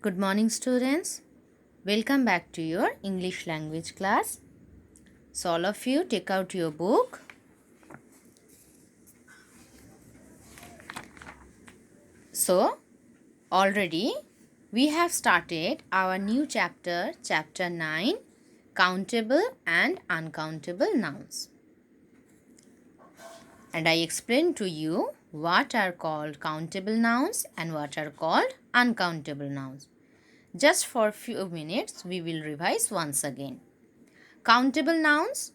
Good morning, students. Welcome back to your English language class. So, all of you take out your book. So, already we have started our new chapter, chapter 9, Countable and Uncountable Nouns. And I explained to you what are called countable nouns and what are called uncountable nouns. Just for a few minutes, we will revise once again. Countable nouns.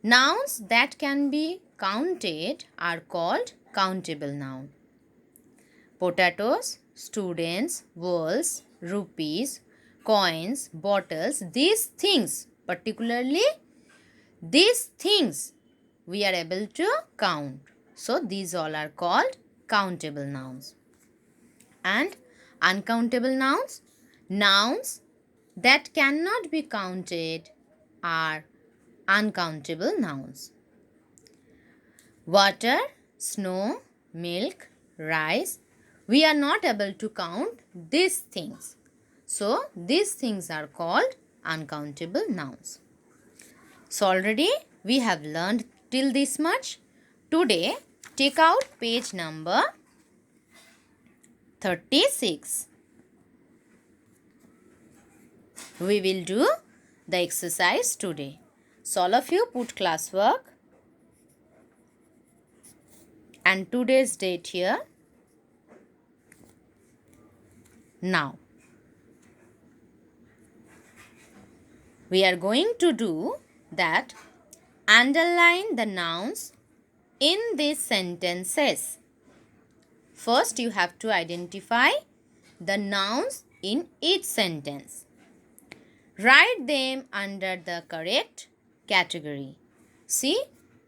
Nouns that can be counted are called countable noun. Potatoes, students, walls, rupees, coins, bottles, these things, particularly these things we are able to count. So these all are called countable nouns. And uncountable nouns, nouns that cannot be counted are uncountable nouns. Water, snow, milk, rice. We are not able to count these things. So, these things are called uncountable nouns. So, already we have learned till this much. Today, take out page number 36. We will do the exercise today. So, all of you put classwork and today's date here. Now, we are going to do that. Underline the nouns in these sentences. First, you have to identify the nouns in each sentence. Write them under the correct category. See,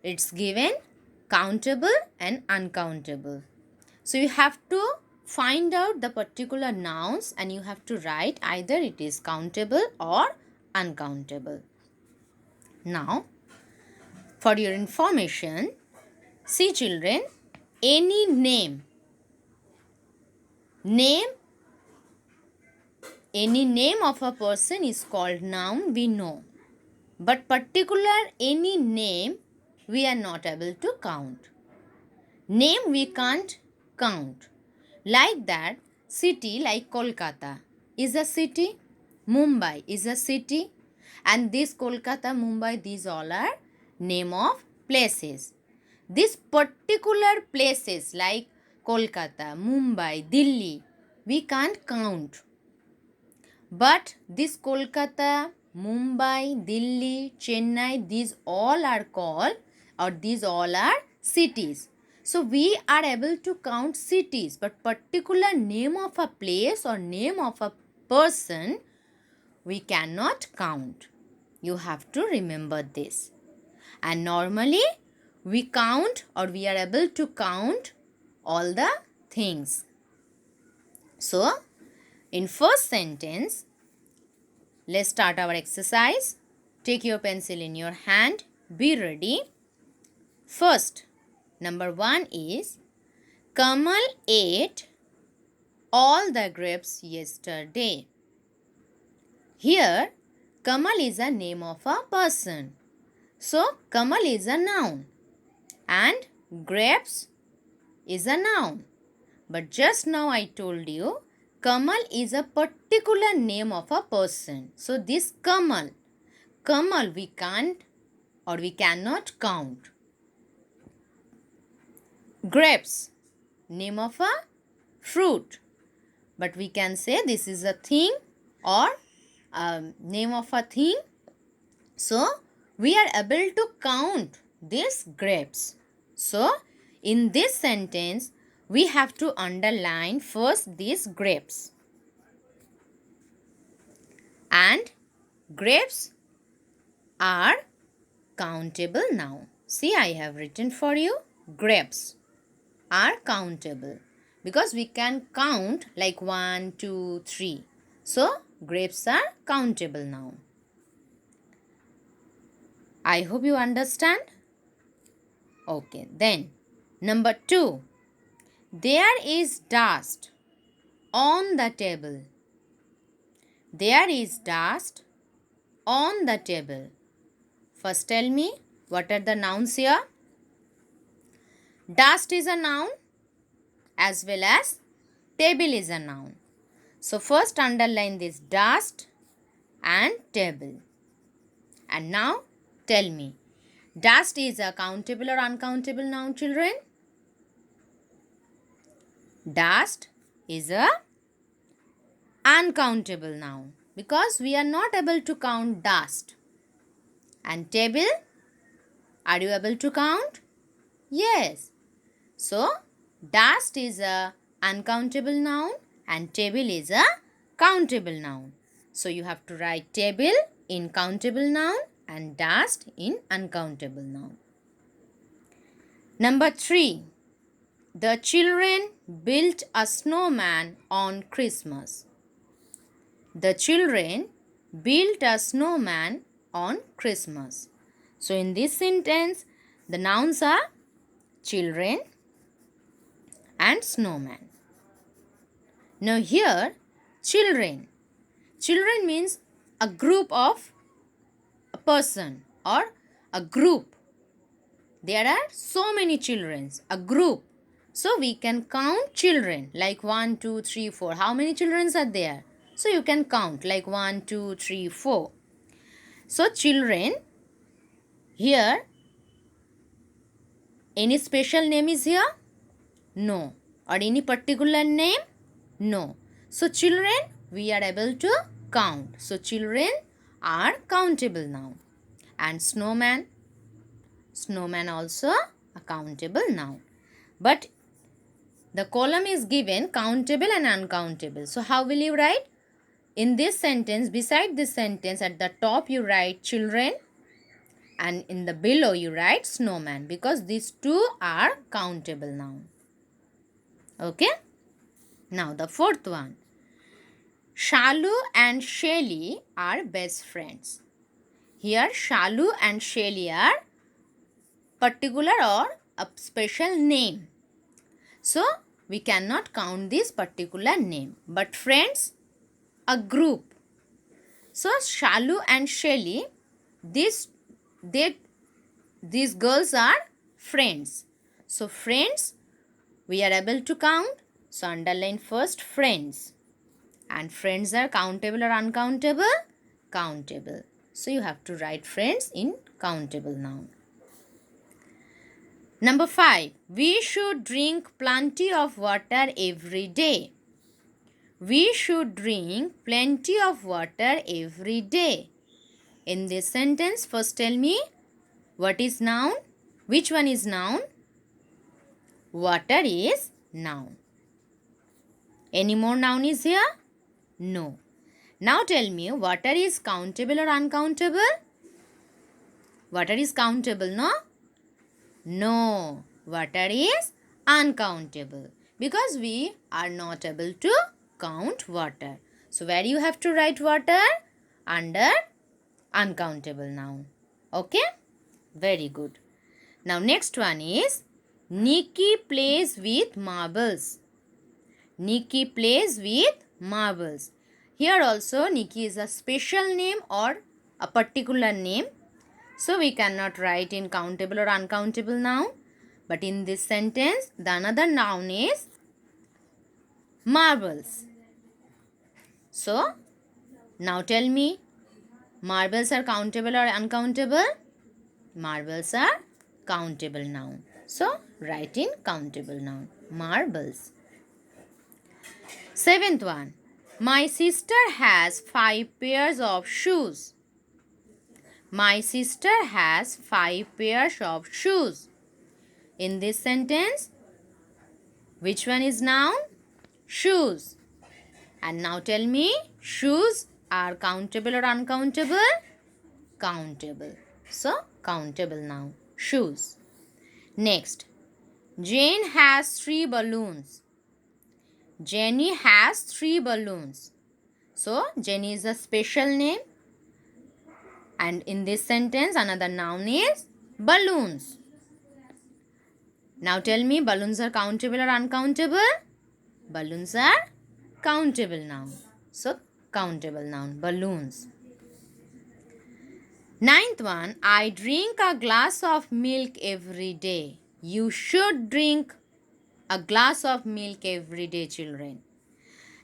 it's given countable and uncountable. So, you have to find out the particular nouns and you have to write either it is countable or uncountable. Now, for your information, see children, any name, any name of a person is called noun, we know. But particular any name, we are not able to count. Name we can't count. Like that, city like Kolkata is a city, Mumbai is a city, and this Kolkata, Mumbai, these all are name of places. These particular places like Kolkata, Mumbai, Delhi, we can't count. But this Kolkata, Mumbai, Delhi, Chennai, these all are called or these all are cities. So we are able to count cities, but particular name of a place or name of a person we cannot count. You have to remember this. And normally we count or we are able to count all the things. So, in first sentence, let's start our exercise. Take your pencil in your hand. Be ready. First, number 1 is Kamal ate all the grapes yesterday. Here, Kamal is a name of a person. So, Kamal is a noun and grapes is a noun. But just now I told you, Kamal is a particular name of a person. So, this Kamal we can't or we cannot count. Grapes, name of a fruit. But we can say this is a thing or name of a thing. So, we are able to count these grapes. So, in this sentence, we have to underline first these grapes. And grapes are countable noun. See, I have written for you, grapes are countable because we can count like 1, 2, 3. So, grapes are countable noun. I hope you understand. Okay, then number 2. There is dust on the table. There is dust on the table. First tell me, what are the nouns here? Dust is a noun as well as table is a noun. So first underline this dust and table. And now tell me, dust is a countable or uncountable noun, children? Dust is a uncountable noun because we are not able to count dust. And table, are you able to count? Yes. So dust is a uncountable noun and table is a countable noun. So you have to write table in countable noun and dust in uncountable noun. Number 3. The children built a snowman on Christmas. The children built a snowman on Christmas. So in this sentence, the nouns are children and snowman. Now here, children. Children means a group of a person or a group. There are so many children, a group. So we can count children like 1, 2, 3, 4. How many children are there? So you can count like 1, 2, 3, 4. So children, here, any special name is here? No. Or any particular name? No. So children, we are able to count. So children are countable noun. And snowman, snowman also a countable noun. But the column is given countable and uncountable. So how will you write? In this sentence, beside this sentence, at the top you write children and in the below you write snowman because these two are countable noun. Okay? Now the fourth one. Shalu and Shelly are best friends. Here Shalu and Shelly are particular or a special name. So we cannot count this particular name. But friends, a group. So Shalu and Shelly, these girls are friends. So friends, we are able to count. So underline first friends. And friends are countable or uncountable? Countable. So you have to write friends in countable noun. Number 5. We should drink plenty of water every day. We should drink plenty of water every day. In this sentence, first tell me, what is noun? Which one is noun? Water is noun. Any more noun is here? No. Now tell me, water is countable or uncountable? Water is countable, no? No. Water is uncountable because we are not able to count water. So where you have to write water? Under uncountable noun. Okay? Very good. Now next one is Nikki plays with marbles. Nikki plays with marbles. Here also Nikki is a special name or a particular name. So we cannot write in countable or uncountable noun. But in this sentence, the another noun is marbles. So now tell me, marbles are countable or uncountable? Marbles are countable noun. So write in countable noun. Marbles. 7th one. My sister has 5 pairs of shoes. My sister has 5 pairs of shoes. In this sentence, which one is noun? Shoes. And now tell me, shoes are countable or uncountable? Countable. So, countable noun. Shoes. Next, Jane has 3 balloons. Jenny has 3 balloons. So, Jenny is a special name. And in this sentence, another noun is balloons. Now tell me, balloons are countable or uncountable? Balloons are countable noun. So, countable noun, balloons. Ninth one, I drink a glass of milk every day. You should drink a glass of milk every day, children.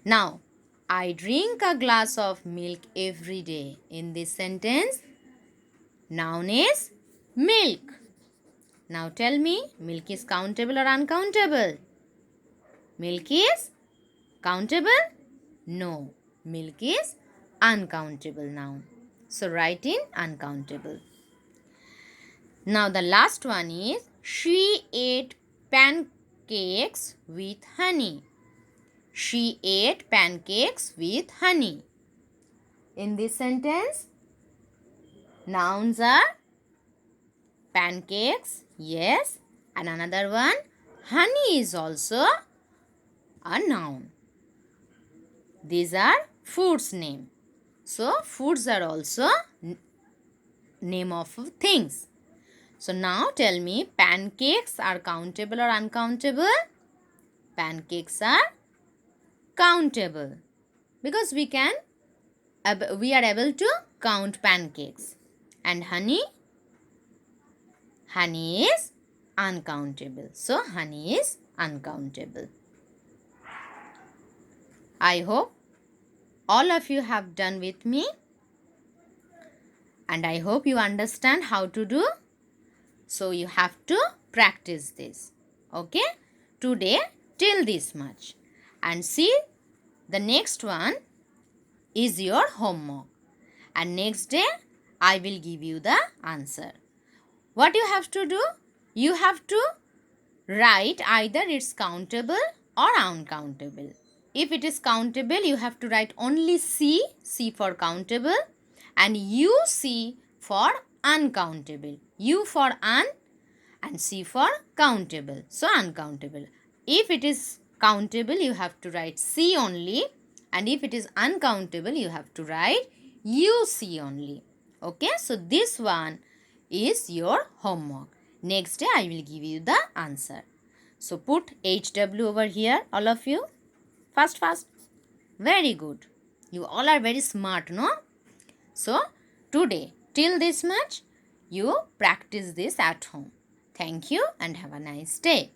Now, I drink a glass of milk every day. In this sentence, noun is milk. Now tell me, milk is countable or uncountable? Milk is countable? No, milk is uncountable noun. So write in uncountable. Now the last one is, she ate pancakes with honey. She ate pancakes with honey. In this sentence, nouns are pancakes, yes, and another one, honey is also a noun. These are foods name. So foods are also name of things. So now tell me, pancakes are countable or uncountable? Pancakes are countable because we are able to count pancakes. And honey is uncountable. So honey is uncountable. I hope all of you have done with me, and I hope you understand how to do. So you have to practice this. Okay? Today till this much. And see, the next one is your homework. And next day I will give you the answer. What you have to do? You have to write either it's countable or uncountable. If it is countable, you have to write only C for countable, and UC for uncountable. U for un and C for countable. So uncountable. If it is countable, you have to write C only, and if it is uncountable, you have to write UC only. Okay, so this one is your homework. Next day I will give you the answer. So put HW over here, all of you. Fast. Very good. You all are very smart, no? So today till this much you practice this at home. Thank you and have a nice day.